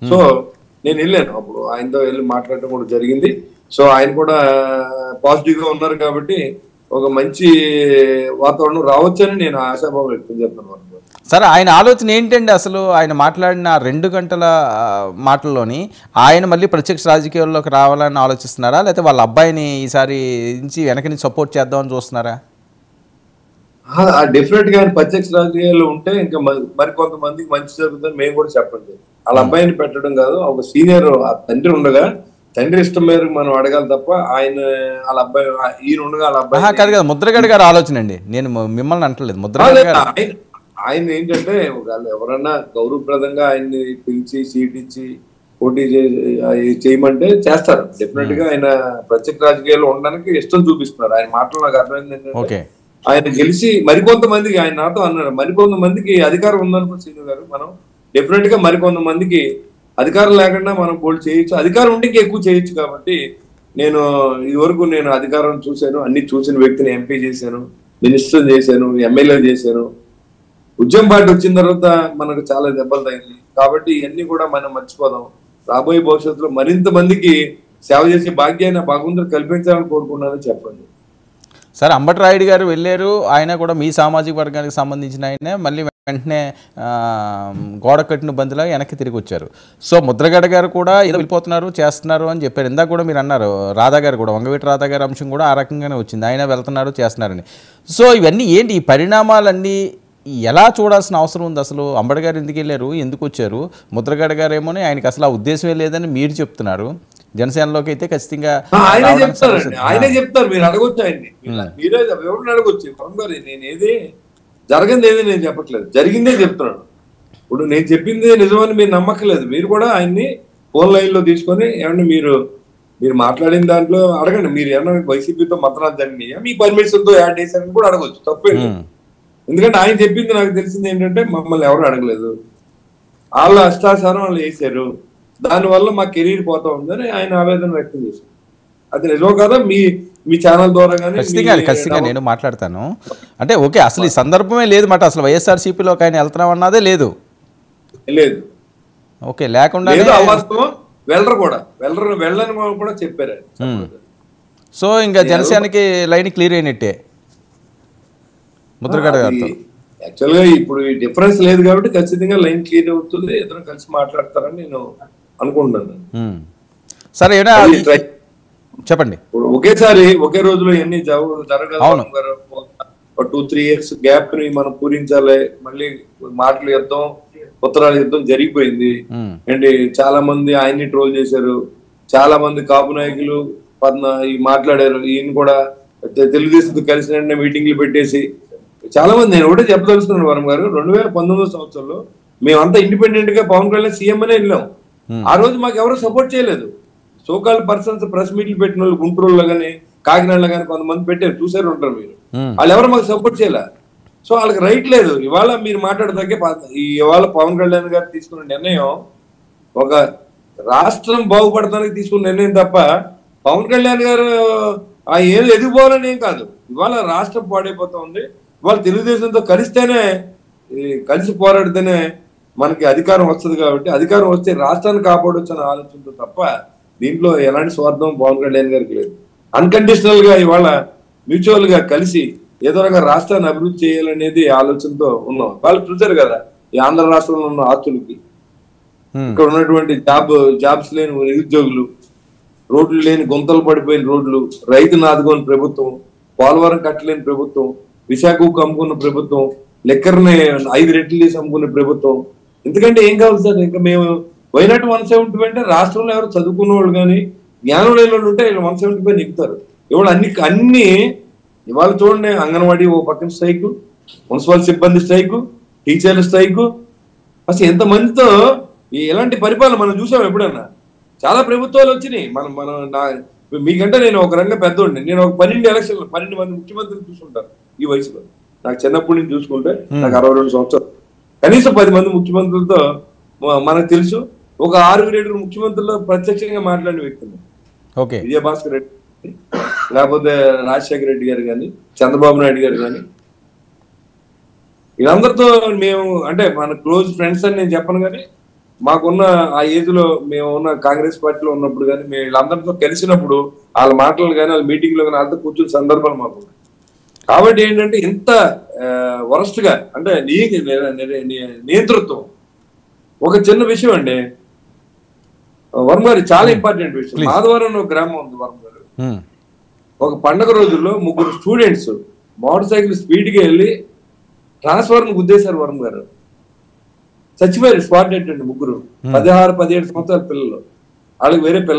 So నేను వెళ్ళాను, అప్పుడు ఆయనతో వెళ్ళి మాట్లాడటం కూడా జరిగింది. సో ఆయన కూడా పాజిటివ్ గా ఉన్నారు కాబట్టి ఒక మంచి వాతావరణం రావచ్చని నేను ఆశాభావం వ్యక్తం చేస్తున్నాను. సరే, ఆయన ఆలోచన ఏంటండి అసలు? ఆయన మాట్లాడిన 2 గంటల మాటల్లోని ఆయన మళ్ళీ ప్రత్యక్ష రాజకీయాల్లోకి రావాలని ఆలోచిస్తున్నారా, లేకపోతే వాళ్ళ అబ్బాయిని ఈసారి నుంచి వెనక నుంచి సపోర్ట్ చేద్దామని చూస్తున్నారా? డెఫినెట్ గా ఆయన ప్రత్యక్ష రాజకీయాల్లో ఉంటే ఇంకా మరి కొంతమందికి మంచి జరుగుతుందని మేము కూడా చెప్పండి. వాళ్ళ అబ్బాయిని పెట్టడం కాదు, ఒక సీనియర్ తండ్రి ఉండగా తండ్రి ఇష్టం మేరకు మనం అడగాలి తప్ప ఆయన వాళ్ళ అబ్బాయి ఈయన ఉండగా వాళ్ళ అబ్బాయి కాదు కదా, ముద్రగడ గారి ఆలోచన అండి, నేను మిమ్మల్ని అంటలేదు. ముద్రగడ గారు ఆయన ఏంటంటే ఎవరన్నా గౌరవప్రదంగా ఆయన్ని పిలిచి సీట్ ఇచ్చి పోటీ చేయమంటే చేస్తారు. డెఫినెట్ గా ఆయన ప్రత్యేక రాజకీయాల్లో ఉండడానికి ఇష్టం చూపిస్తున్నారు. ఆయన మాటలు నాకు అర్థమైంది ఏంటంటే ఆయన గెలిచి మరికొంతమందికి, ఆయన నాతో అన్నాడు, మరికొంతమందికి అధికారం ఉందనుకో శ్రీను గారు, మనం డెఫినెట్ గా మరికొంతమందికి అధికారం లేకుండా మనం పోటీ చేయొచ్చు, అధికారం ఉంటే ఎక్కువ చేయొచ్చు. కాబట్టి నేను ఇదివరకు నేను అధికారం చూశాను, అన్ని చూసిన వ్యక్తిని ఎంపీ చేశాను, మినిస్టర్ చేశాను, ఎమ్మెల్యే చేశాను. ఉద్యమం పార్టీ వచ్చిన తర్వాత మనకు చాలా దెబ్బలు తగిలి, కాబట్టి ఇవన్నీ కూడా మనం మర్చిపోదాం. రాబోయే భవిష్యత్తులో మరింత మందికి సేవ చేసే భాగ్యాన్ని భగవంతుడు కల్పించాలని కోరుకున్నానని చెప్పండి. సరే, అంబటి రాయుడు గారు వెళ్ళారు, ఆయన కూడా మీ సామాజిక వర్గానికి సంబంధించిన ఆయనే, మళ్ళీ వెంటనే గోడ కట్టిన బందిలా వెనక్కి తిరిగి వచ్చారు. సో ముద్రగడ గారు కూడా ఏదో వెళ్ళిపోతున్నారు చేస్తున్నారు అని చెప్పారు. ఇందాక కూడా మీరు అన్నారు, రాధా గారు కూడా, వంగవీటి రాధా గారి అంశం కూడా ఆ రకంగానే వచ్చింది, ఆయన వెళ్తున్నారు చేస్తున్నారని. సో ఇవన్నీ ఏంటి, ఈ పరిణామాలన్నీ ఎలా చూడాల్సిన అవసరం ఉంది అసలు? అంబటి గారు ఎందుకు వెళ్ళారు, ఎందుకు వచ్చారు? ముద్రగడ గారు ఏమోని ఆయనకి అసలు ఆ ఉద్దేశమే లేదని మీరు చెప్తున్నారు. జనసేనలోకి అయితే ఖచ్చితంగా ఆయనే చెప్తారు, మీరు అడగొచ్చు ఆయన్ని, మీరే ఎవరిని అడగొచ్చు. నేనేది జరగంది ఏది నేను చెప్పట్లేదు, జరిగిందే చెప్తున్నాను. ఇప్పుడు నేను చెప్పింది నిజమని మీరు నమ్మకలేదు. మీరు కూడా ఆయన్ని ఫోన్ లైన్ లో తీసుకొని ఏమన్నా మీరు మాట్లాడిన దాంట్లో అడగండి. మీరు ఏమన్నా వైసీపీతో మతనాలు జరిగినాయా, మీ పర్మిషన్ తో యాడ్ చేశారని కూడా అడగొచ్చు, తప్పేంటి. ఎందుకంటే ఆయన చెప్పింది నాకు తెలిసింది ఏంటంటే మమ్మల్ని ఎవరు అడగలేదు, వాళ్ళ అష్టాచారం వాళ్ళు వేసారు, దానివల్ల మా కెరీర్ పోతా ఉందని ఆయన ఆవేదన వ్యక్తం చేశారు. అది నిజం కదా, మీ ఛానల్ ద్వారా ఖచ్చితంగా నేను మాట్లాడతాను. అంటే ఓకే, అసలు ఈ సందర్భమే లేదు మాట, అసలు వైఎస్ఆర్సీపీలోకి ఆయన వెళ్తున్నాం అన్నదే లేదు. ఓకే, లేకుండా వెళ్ళని కూడా చెప్పారు. సో ఇంకా జనసేనకి లైన్ క్లియర్ అయినట్టే ముద్రగడ గారితో. యాక్చువల్గా ఇప్పుడు డిఫరెన్స్ లేదు కాబట్టి ఖచ్చితంగా లైన్ క్లియర్ అవుతుంది, ఇద్దరు కలిసి మాట్లాడతారని నేను అనుకుంటున్నాను. సరే చెప్పండి. ఇప్పుడు ఒకే రోజులో ఎన్ని జరగదు, 2-3 years గ్యాప్ ని మనం పూరించాలి. మళ్ళీ మాటలు యుద్ధం, ఉత్తరాల యుద్ధం జరిగిపోయింది అండి. చాలా మంది ఆయన్ని ట్రోల్ చేశారు, చాలా మంది కాపు నాయకులు మాట్లాడారు. ఈయన కూడా తెలుగుదేశంతో కలిసి వెంటనే మీటింగ్లు పెట్టేసి చాలా మంది, నేను ఒకటే చెప్పదలుచుకున్నాను వరం గారు, 2019 సంవత్సరంలో మేమంతా ఇండిపెండెంట్ గా పవన్ కళ్యాణ్ సీఎం అనే వెళ్ళాం. ఆ రోజు మాకు ఎవరు సపోర్ట్ చేయలేదు. సోకాల్ పర్సన్స్ ప్రెస్ మీట్లు పెట్టిన వాళ్ళు గుంటూరులో కానీ కాకినాడలో కానీ కొంతమంది పెట్టారు, చూసారు ఉంటారు మీరు, వాళ్ళు ఎవరు మాకు సపోర్ట్ చేయలే. సో వాళ్ళకి రైట్ లేదు. ఇవాళ మీరు మాట్లాడదాకే, ఇవాళ పవన్ కళ్యాణ్ గారు తీసుకున్న నిర్ణయం ఒక రాష్ట్రం బాగుపడటానికి తీసుకున్న నిర్ణయం తప్ప పవన్ కళ్యాణ్ గారు ఏం ఎదిగిపోవాలని ఏం కాదు. ఇవాళ రాష్ట్రం పాడైపోతా ఉంది. ఇవాళ తెలుగుదేశంతో కలిసి పోరాడితేనే మనకి అధికారం వస్తుంది. కాబట్టి అధికారం వస్తే రాష్ట్రాన్ని కాపాడొచ్చు అనే ఆలోచనతో తప్ప దీంట్లో ఎలాంటి స్వార్థం పవన్ కళ్యాణ్ గారికి లేదు. అన్కండిషనల్ గా ఇవాళ మ్యూచువల్ గా కలిసి ఏదో రకంగా రాష్ట్రాన్ని అభివృద్ధి చేయాలనేది ఆలోచనతో ఉన్నాం. వాళ్ళు చూశారు కదా, ఈ ఆంధ్ర రాష్ట్రంలో ఉన్న ఆస్తులకి, ఇక్కడ ఉన్నటువంటి జాబ్స్ లేని నిరుద్యోగులు, రోడ్లు లేని గుంతలు పడిపోయిన రోడ్లు, రైతును ఆదుకోని ప్రభుత్వం, పోలవరం కట్టలేని ప్రభుత్వం, విశాఖకు అమ్ముకున్న ప్రభుత్వం, లెక్కర్ని 5 రెట్లు తీసి అమ్ముకున్న ప్రభుత్వం. ఎందుకంటే ఏం కావాలి సార్? ఇంకా మేము వైనాట్ 170 అంటే రాష్ట్రంలో ఎవరు చదువుకున్న వాళ్ళు కానీ జ్ఞానం లేని వాళ్ళు ఉంటే 175 ఎక్కుతారు. ఇవాళ అన్ని ఇవాళ చూడండి, అంగన్వాడీ ఓ పక్కన స్ట్రైకు, మున్సిపల్ సిబ్బంది స్ట్రైకు, టీచర్ల స్ట్రైకు. అసలు ఎంతమందితో ఎలాంటి పరిపాలన మనం చూసాం ఎప్పుడన్నా? చాలా ప్రభుత్వాలు వచ్చినాయి. మీకంటే నేను ఒక రంగం పెద్దోడిని. నేను ఒక 12 ఎలక్షన్లు 12 మంది ముఖ్యమంత్రులు చూసుకుంటాను ఈ వయసులో. నాకు చిన్నప్పటి నుంచి చూసుకుంటే నాకు 62 సంవత్సరాలు. కనీసం 10 మంది ముఖ్యమంత్రులతో మనకు తెలుసు. ఒక 6-7 ముఖ్యమంత్రులతో ప్రత్యక్షంగా మాట్లాడిన వ్యక్తిని. విజయభాస్కర్ రెడ్డి, లేకపోతే రాజశేఖర రెడ్డి గారు కానీ, చంద్రబాబు నాయుడు గారు కానీ, వీళ్ళందరితో మేము అంటే మన క్లోజ్ ఫ్రెండ్స్ అని నేను చెప్పను కానీ మాకున్న ఆ ఏజ్ లో మేము ఉన్న కాంగ్రెస్ పార్టీలో ఉన్నప్పుడు కానీ మేము వీళ్ళందరితో కలిసినప్పుడు వాళ్ళ మాటలు కానీ వాళ్ళ మీటింగ్ లో కానీ వాళ్ళతో కూర్చున్న సందర్భాలు మాకు ఉన్నాయి. కాబట్టి ఏంటంటే ఇంత వరస్ట్ గా అంటే నియంతృత్వం. ఒక చిన్న విషయం అండి వర్మ గారు, చాలా ఇంపార్టెంట్ విషయం. మాధవరం ఒక గ్రామం ఉంది వర్మ గారు. ఒక పండగ రోజుల్లో 3 స్టూడెంట్స్ మోటార్ సైకిల్ స్పీడ్ గా వెళ్ళి ట్రాన్స్ఫార్మర్ గుద్దేశారు వర్మ గారు. చచ్చిపోయారు స్పాట్ డెడ్ అండి. 3 16-17 సంవత్సరాల పిల్లలు. వాళ్ళకి వేరే పిల్లలు